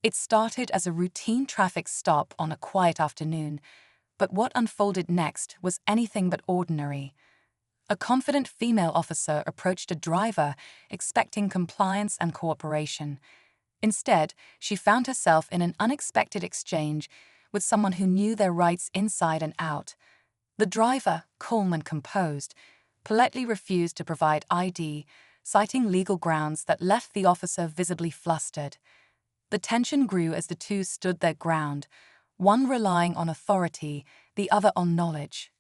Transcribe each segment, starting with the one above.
It started as a routine traffic stop on a quiet afternoon, but what unfolded next was anything but ordinary. A confident female officer approached a driver expecting compliance and cooperation. Instead, she found herself in an unexpected exchange with someone who knew their rights inside and out. The driver, calm and composed, politely refused to provide ID, citing legal grounds that left the officer visibly flustered. The tension grew as the two stood their ground, one relying on authority, the other on knowledge.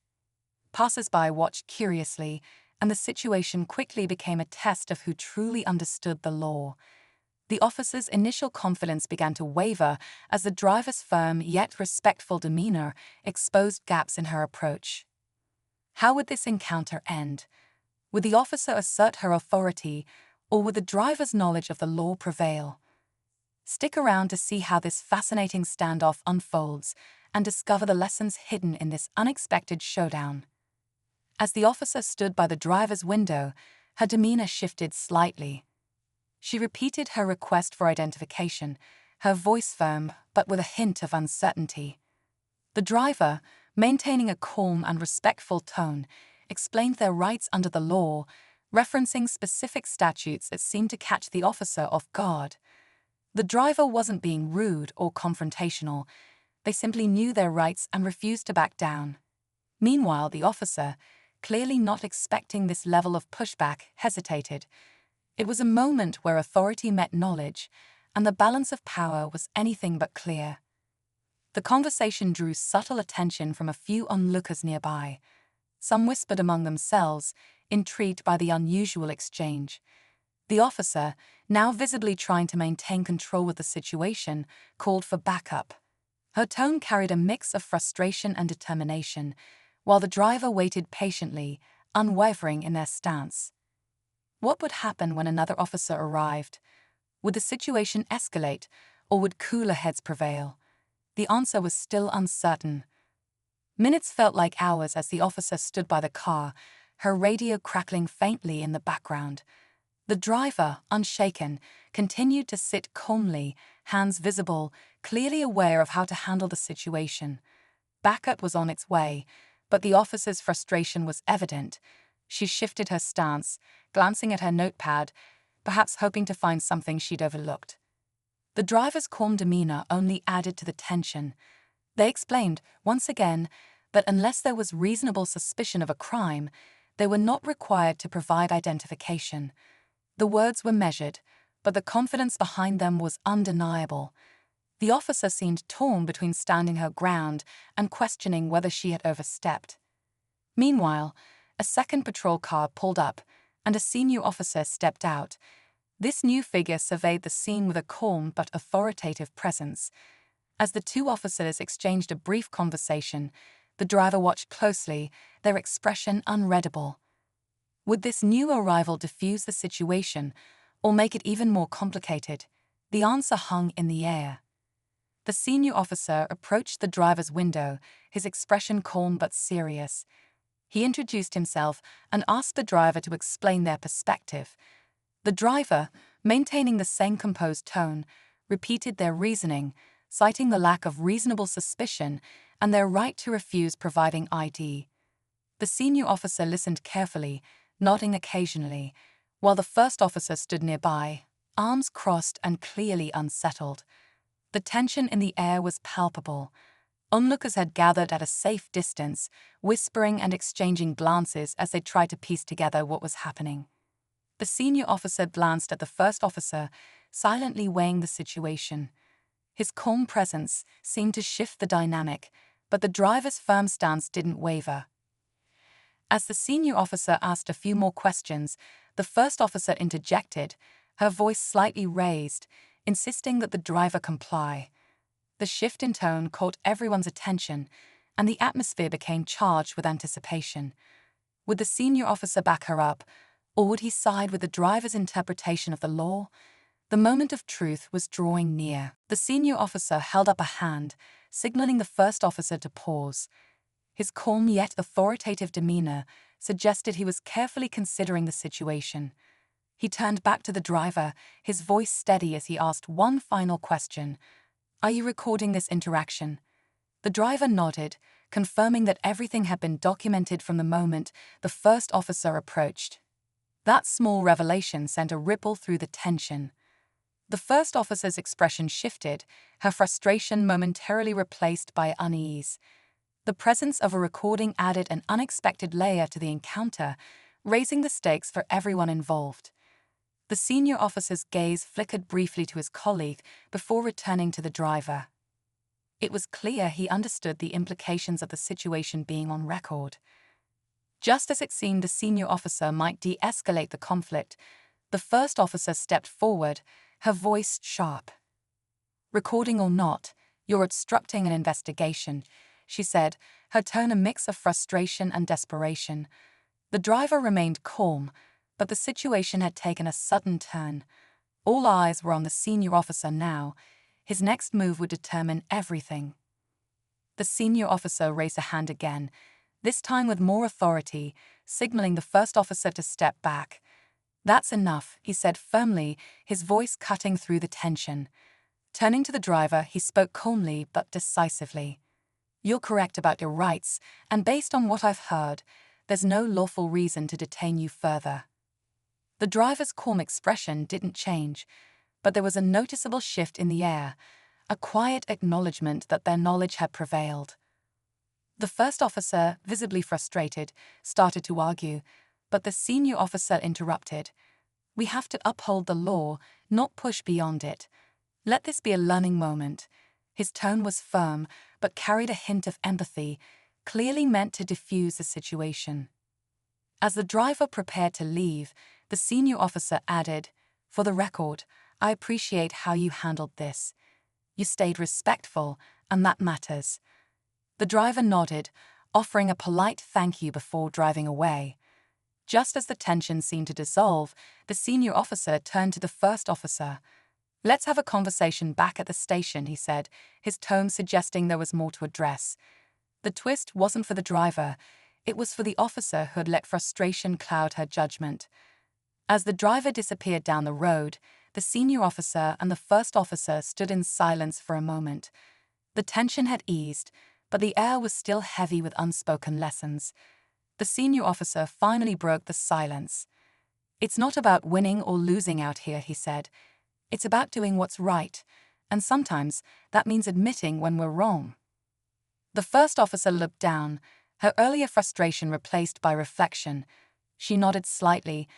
Passers-by watched curiously, and the situation quickly became a test of who truly understood the law. The officer's initial confidence began to waver as the driver's firm yet respectful demeanor exposed gaps in her approach. How would this encounter end? Would the officer assert her authority, or would the driver's knowledge of the law prevail? Stick around to see how this fascinating standoff unfolds and discover the lessons hidden in this unexpected showdown. As the officer stood by the driver's window, her demeanor shifted slightly. She repeated her request for identification, her voice firm but with a hint of uncertainty. The driver, maintaining a calm and respectful tone, explained their rights under the law, referencing specific statutes that seemed to catch the officer off guard. The driver wasn't being rude or confrontational. They simply knew their rights and refused to back down. Meanwhile, the officer, clearly not expecting this level of pushback, hesitated. It was a moment where authority met knowledge, and the balance of power was anything but clear. The conversation drew subtle attention from a few onlookers nearby. Some whispered among themselves, intrigued by the unusual exchange. The officer, now visibly trying to maintain control of the situation, called for backup. Her tone carried a mix of frustration and determination, while the driver waited patiently, unwavering in their stance. What would happen when another officer arrived? Would the situation escalate, or would cooler heads prevail? The answer was still uncertain. Minutes felt like hours as the officer stood by the car, her radio crackling faintly in the background. The driver, unshaken, continued to sit calmly, hands visible, clearly aware of how to handle the situation. Backup was on its way, but the officer's frustration was evident. She shifted her stance, glancing at her notepad, perhaps hoping to find something she'd overlooked. The driver's calm demeanor only added to the tension. They explained, once again, that unless there was reasonable suspicion of a crime, they were not required to provide identification. The words were measured, but the confidence behind them was undeniable. The officer seemed torn between standing her ground and questioning whether she had overstepped. Meanwhile, a second patrol car pulled up, and a senior officer stepped out. This new figure surveyed the scene with a calm but authoritative presence. As the two officers exchanged a brief conversation, the driver watched closely, their expression unreadable. Would this new arrival diffuse the situation, or make it even more complicated? The answer hung in the air. The senior officer approached the driver's window, his expression calm but serious. He introduced himself and asked the driver to explain their perspective. The driver, maintaining the same composed tone, repeated their reasoning, citing the lack of reasonable suspicion and their right to refuse providing ID. The senior officer listened carefully, nodding occasionally, while the first officer stood nearby, arms crossed and clearly unsettled. The tension in the air was palpable. Onlookers had gathered at a safe distance, whispering and exchanging glances as they tried to piece together what was happening. The senior officer glanced at the first officer, silently weighing the situation. His calm presence seemed to shift the dynamic, but the driver's firm stance didn't waver. As the senior officer asked a few more questions, the first officer interjected, her voice slightly raised, insisting that the driver comply. The shift in tone caught everyone's attention, and the atmosphere became charged with anticipation. Would the senior officer back her up, or would he side with the driver's interpretation of the law? The moment of truth was drawing near. The senior officer held up a hand, signaling the first officer to pause. His calm yet authoritative demeanor suggested he was carefully considering the situation. He turned back to the driver, his voice steady as he asked one final question. "Are you recording this interaction?" The driver nodded, confirming that everything had been documented from the moment the first officer approached. That small revelation sent a ripple through the tension. The first officer's expression shifted, her frustration momentarily replaced by unease. The presence of a recording added an unexpected layer to the encounter, raising the stakes for everyone involved. The senior officer's gaze flickered briefly to his colleague before returning to the driver. It was clear he understood the implications of the situation being on record. Just as it seemed the senior officer might de-escalate the conflict, the first officer stepped forward, her voice sharp. "Recording or not, you're obstructing an investigation," she said, her tone a mix of frustration and desperation. The driver remained calm, but the situation had taken a sudden turn. All eyes were on the senior officer now. His next move would determine everything. The senior officer raised a hand again, this time with more authority, signaling the first officer to step back. "That's enough," he said firmly, his voice cutting through the tension. Turning to the driver, he spoke calmly but decisively. "You're correct about your rights, and based on what I've heard, there's no lawful reason to detain you further." The driver's calm expression didn't change, but there was a noticeable shift in the air, a quiet acknowledgement that their knowledge had prevailed. The first officer, visibly frustrated, started to argue, but the senior officer interrupted. "We have to uphold the law, not push beyond it. Let this be a learning moment." His tone was firm, but carried a hint of empathy, clearly meant to diffuse the situation. As the driver prepared to leave, the senior officer added, "For the record, I appreciate how you handled this. You stayed respectful, and that matters." The driver nodded, offering a polite thank you before driving away. Just as the tension seemed to dissolve, the senior officer turned to the first officer. "Let's have a conversation back at the station," he said, his tone suggesting there was more to address. The twist wasn't for the driver, it was for the officer who had let frustration cloud her judgment. As the driver disappeared down the road, the senior officer and the first officer stood in silence for a moment. The tension had eased, but the air was still heavy with unspoken lessons. The senior officer finally broke the silence. "It's not about winning or losing out here," he said. "It's about doing what's right, and sometimes that means admitting when we're wrong." The first officer looked down, her earlier frustration replaced by reflection. She nodded slightly,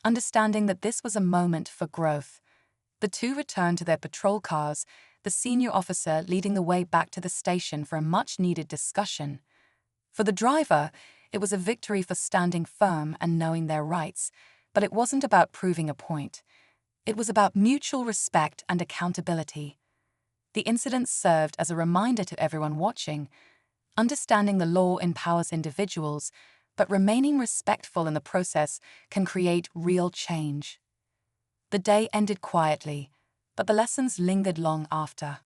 understanding that this was a moment for growth. The two returned to their patrol cars, the senior officer leading the way back to the station for a much-needed discussion. For the driver, it was a victory for standing firm and knowing their rights, but it wasn't about proving a point. It was about mutual respect and accountability. The incident served as a reminder to everyone watching. Understanding the law empowers individuals, but remaining respectful in the process can create real change. The day ended quietly, but the lessons lingered long after.